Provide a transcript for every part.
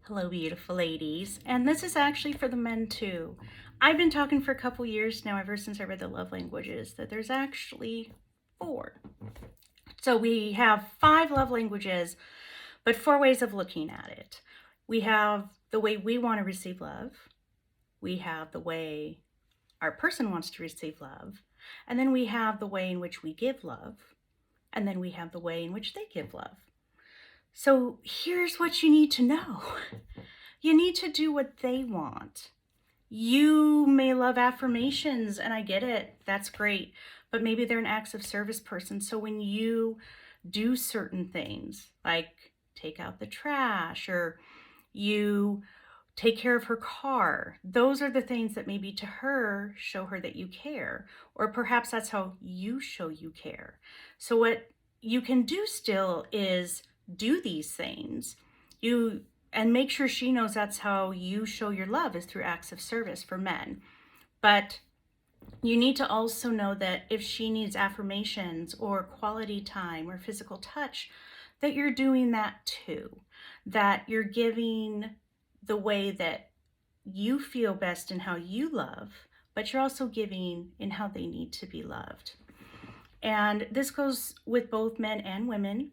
Hello, beautiful ladies. And this is actually for the men too. I've been talking for a couple years now, ever since I read the love languages, that there's actually four. So we have five love languages, but four ways of looking at it. We have the way we want to receive love, we have the way our person wants to receive love, and then we have the way in which we give love, and then we have the way in which they give love. So here's what you need to know. You need to do what they want. You may love affirmations, and I get it. That's great. But maybe they're an acts of service person. So when you do certain things, like take out the trash or you take care of her car, those are the things that maybe to her show her that you care. Or perhaps that's how you show you care. So what you can do still is do these things. And make sure she knows that's how you show your love, is through acts of service for men. But you need to also know that if she needs affirmations or quality time or physical touch, that you're doing that too. That you're giving the way that you feel best in how you love, but you're also giving in how they need to be loved. And this goes with both men and women.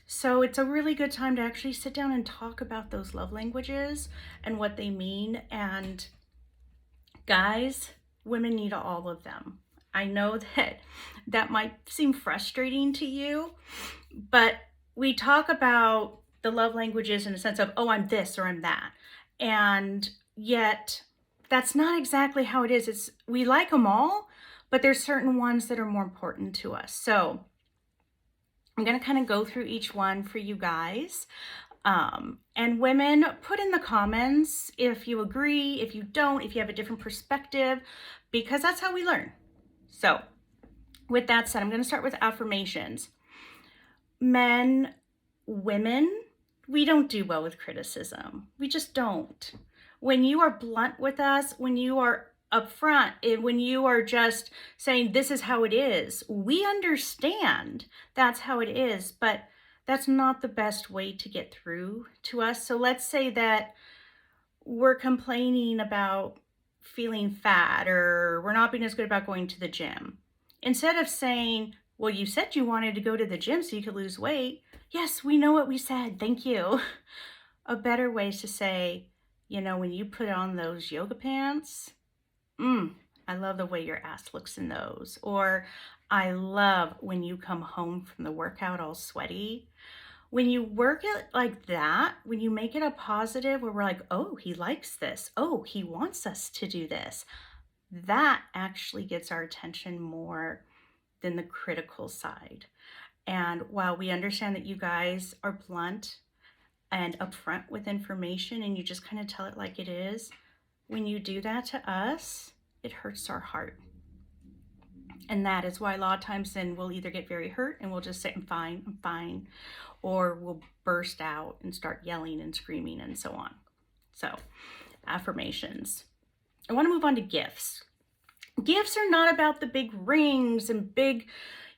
So it's a really good time to actually sit down and talk about those love languages and what they mean. And guys, women need all of them. I know that that might seem frustrating to you, but we talk about the love languages in a sense of, oh, I'm this or I'm that. And yet that's not exactly how it is. We like them all, but there's certain ones that are more important to us. So I'm going to kind of go through each one for you guys. And women, put in the comments if you agree, if you don't, if you have a different perspective, because that's how we learn. So with that said, I'm going to start with affirmations. Men, women, we don't do well with criticism. We just don't. When you are blunt with us, when you are upfront, when you are just saying this is how it is, we understand that's how it is, but that's not the best way to get through to us. So let's say that we're complaining about feeling fat, or we're not being as good about going to the gym. Instead of saying, well, you said you wanted to go to the gym so you could lose weight. Yes, we know what we said. Thank you. A better way is to say, when you put on those yoga pants, I love the way your ass looks in those. Or I love when you come home from the workout all sweaty. When you work it like that, when you make it a positive where we're like, oh, he likes this. Oh, he wants us to do this. That actually gets our attention more than the critical side. And while we understand that you guys are blunt and upfront with information and you just kind of tell it like it is, when you do that to us, it hurts our heart. And that is why a lot of times then we'll either get very hurt and we'll just say, I'm fine, or we'll burst out and start yelling and screaming and so on. So, affirmations. I want to move on to gifts. Gifts are not about the big rings and big,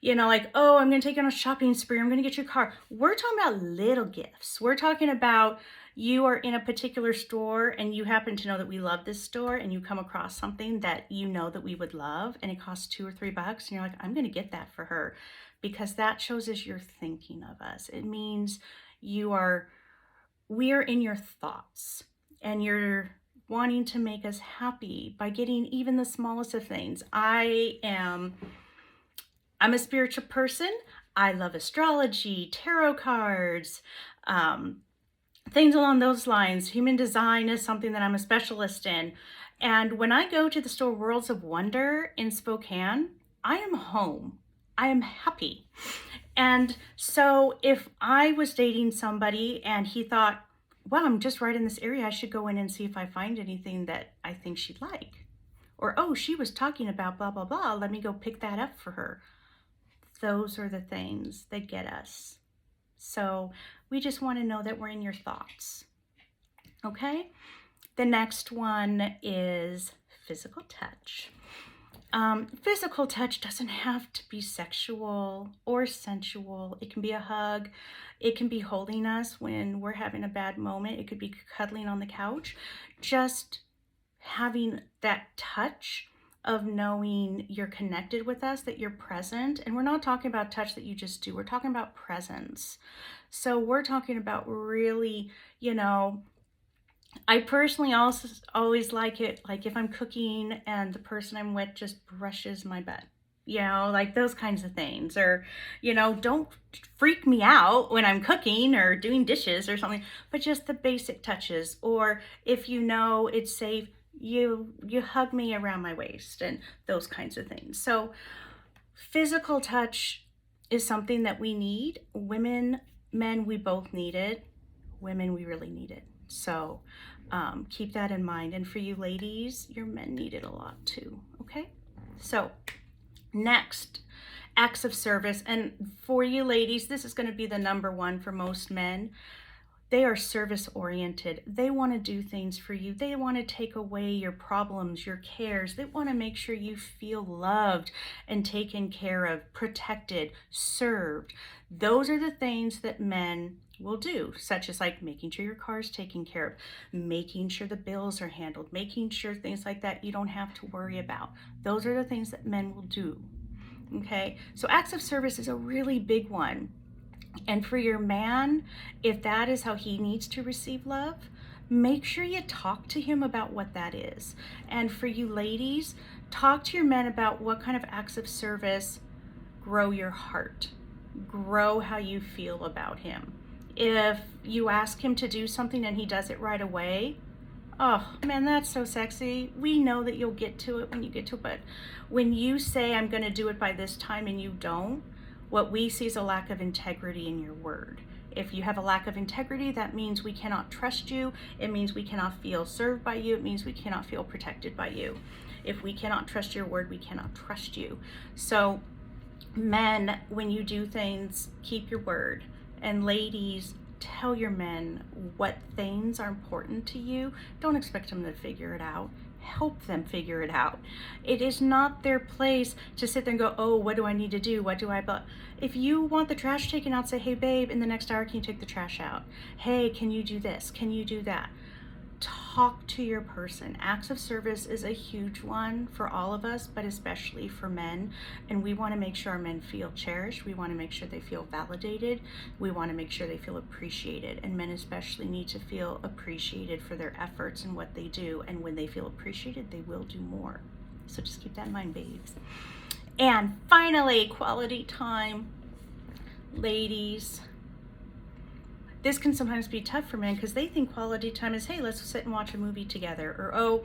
like, oh, I'm going to take you on a shopping spree, I'm going to get you a car. We're talking about little gifts. We're talking about you are in a particular store and you happen to know that we love this store, and you come across something that you know that we would love and it costs $2 or $3 and you're like, I'm going to get that for her, because that shows us you're thinking of us. It means we are in your thoughts and you're wanting to make us happy by getting even the smallest of things. I'm a spiritual person. I love astrology, tarot cards, things along those lines. Human design is something that I'm a specialist in. And when I go to the store Worlds of Wonder in Spokane, I am home. I am happy. And so if I was dating somebody and he thought, wow, I'm just right in this area, I should go in and see if I find anything that I think she'd like. Or, oh, she was talking about blah, blah, blah, let me go pick that up for her. Those are the things that get us. So we just want to know that we're in your thoughts. Okay? The next one is physical touch. Physical touch doesn't have to be sexual or sensual. It can be a hug. It can be holding us when we're having a bad moment. It could be cuddling on the couch. Just having that touch of knowing you're connected with us, that you're present. And we're not talking about touch that you just do. We're talking about presence. So we're talking about really, I personally also always like it, like if I'm cooking and the person I'm with just brushes my butt, like those kinds of things. Or, don't freak me out when I'm cooking or doing dishes or something, but just the basic touches. Or if it's safe, you hug me around my waist and those kinds of things. So physical touch is something that we need. Women, men, we both need it. Women, we really need it. So keep that in mind. And for you ladies, your men need it a lot too, okay? So next, acts of service. And for you ladies, this is going to be the number one for most men. They are service oriented. They want to do things for you. They want to take away your problems, your cares. They want to make sure you feel loved and taken care of, protected, served. Those are the things that men will do, such as like making sure your car is taken care of, making sure the bills are handled, making sure things like that you don't have to worry about. Those are the things that men will do. Okay, so acts of service is a really big one. And for your man, if that is how he needs to receive love, make sure you talk to him about what that is. And for you ladies, talk to your men about what kind of acts of service grow your heart, grow how you feel about him. If you ask him to do something and he does it right away, oh man, that's so sexy. We know that you'll get to it when you get to it, but when you say, I'm going to do it by this time, and you don't, what we see is a lack of integrity in your word. If you have a lack of integrity, that means we cannot trust you. It means we cannot feel served by you. It means we cannot feel protected by you. If we cannot trust your word, we cannot trust you. So men, when you do things, keep your word. And ladies, tell your men what things are important to you. Don't expect them to figure it out. Help them figure it out. It is not their place to sit there and go, oh, what do I need to do? What do I, but if you want the trash taken out, say, hey babe, in the next hour, can you take the trash out? Hey, can you do this? Can you do that? Talk to your person. Acts of service is a huge one for all of us, but especially for men. And we want to make sure our men feel cherished. We want to make sure they feel validated. We want to make sure they feel appreciated. And men especially need to feel appreciated for their efforts and what they do. And when they feel appreciated, they will do more. So just keep that in mind, babes. And finally, quality time. Ladies, this can sometimes be tough for men because they think quality time is, hey, let's sit and watch a movie together. Or, oh,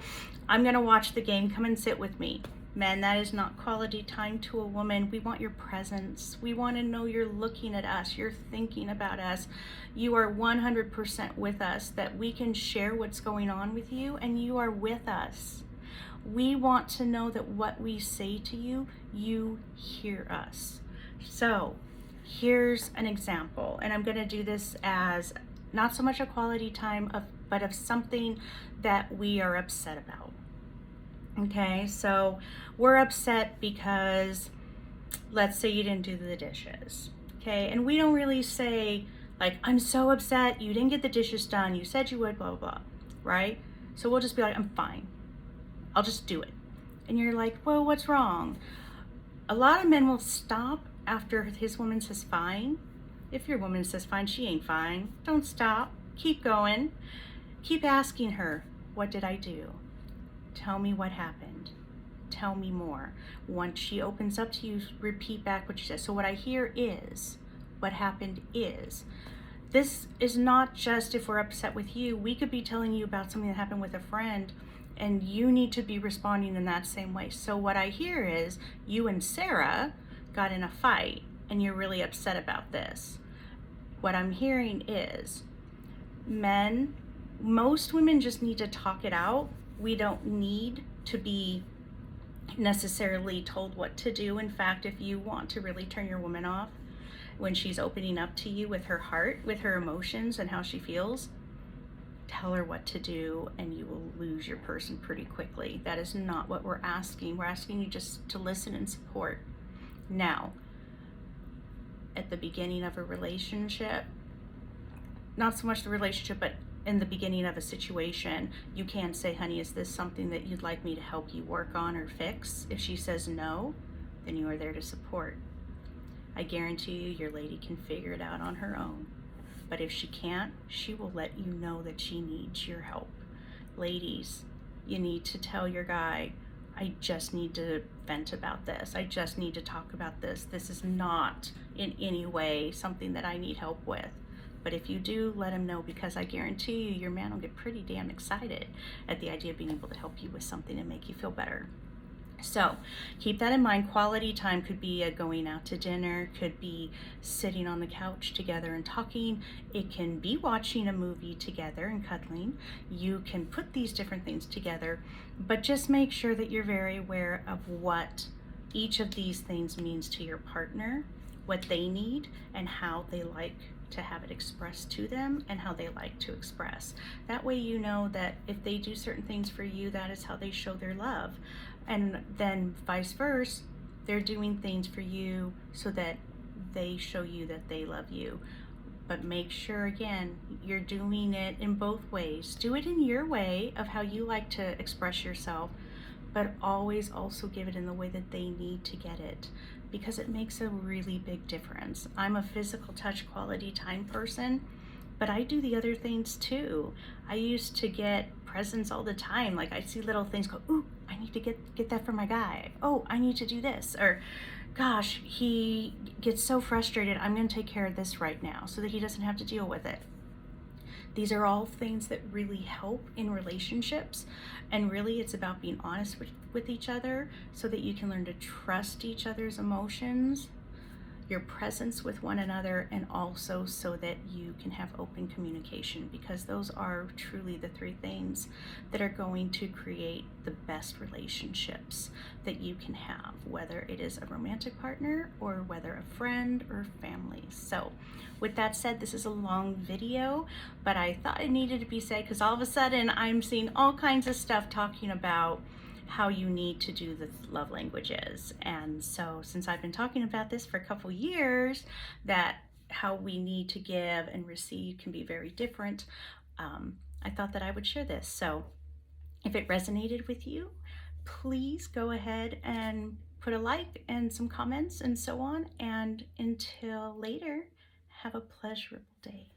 I'm going to watch the game. Come and sit with me. Men, that is not quality time to a woman. We want your presence. We want to know you're looking at us. You're thinking about us. You are 100% with us, that we can share what's going on with you and you are with us. We want to know that what we say to you, you hear us. So here's an example, and I'm going to do this as not so much a quality time, but of something that we are upset about. Okay, so we're upset because, let's say you didn't do the dishes. Okay, and we don't really say, like, I'm so upset, you didn't get the dishes done, you said you would, blah, blah, blah, right? So we'll just be like, I'm fine. I'll just do it. And you're like, well, what's wrong? A lot of men will stop after his woman says fine. If your woman says fine, she ain't fine. Don't stop. Keep going. Keep asking her, what did I do? Tell me what happened. Tell me more. Once she opens up to you, repeat back what she says. So what I hear is, what happened is. This is not just if we're upset with you. We could be telling you about something that happened with a friend, and you need to be responding in that same way. So what I hear is, you and Sarah got in a fight and you're really upset about this. What I'm hearing is, men, most women just need to talk it out. We don't need to be necessarily told what to do. In fact, if you want to really turn your woman off when she's opening up to you with her heart, with her emotions and how she feels, tell her what to do and you will lose your person pretty quickly. That is not what we're asking. We're asking you just to listen and support. Now, at the beginning of a relationship, not so much the relationship, but in the beginning of a situation, you can say, honey, is this something that you'd like me to help you work on or fix? If she says no, then you are there to support. I guarantee you your lady can figure it out on her own. But if she can't, she will let you know that she needs your help. Ladies, you need to tell your guy, I just need to vent about this. I just need to talk about this. This is not in any way something that I need help with. But if you do, let him know, because I guarantee you your man will get pretty damn excited at the idea of being able to help you with something and make you feel better. So keep that in mind. Quality time could be going out to dinner, could be sitting on the couch together and talking. It can be watching a movie together and cuddling. You can put these different things together, but just make sure that you're very aware of what each of these things means to your partner, what they need, and how they like to have it expressed to them and how they like to express. That way you know that if they do certain things for you, that is how they show their love. And then vice versa, they're doing things for you so that they show you that they love you. But make sure, again, you're doing it in both ways. Do it in your way of how you like to express yourself, but always also give it in the way that they need to get it, because it makes a really big difference. I'm a physical touch quality time person, but I do the other things too. I used to get presents all the time. Like I see little things, go, ooh, I need to get that for my guy. Oh, I need to do this. Or gosh, he gets so frustrated, I'm gonna take care of this right now so that he doesn't have to deal with it. These are all things that really help in relationships, and really it's about being honest with each other so that you can learn to trust each other's emotions, your presence with one another, and also so that you can have open communication, because those are truly the three things that are going to create the best relationships that you can have, whether it is a romantic partner or whether a friend or family. So with that said, this is a long video, but I thought it needed to be said because all of a sudden I'm seeing all kinds of stuff talking about how you need to do the love languages. And so since I've been talking about this for a couple years, that how we need to give and receive can be very different, I thought that I would share this. So if it resonated with you, please go ahead and put a like and some comments and so on. And until later, have a pleasurable day.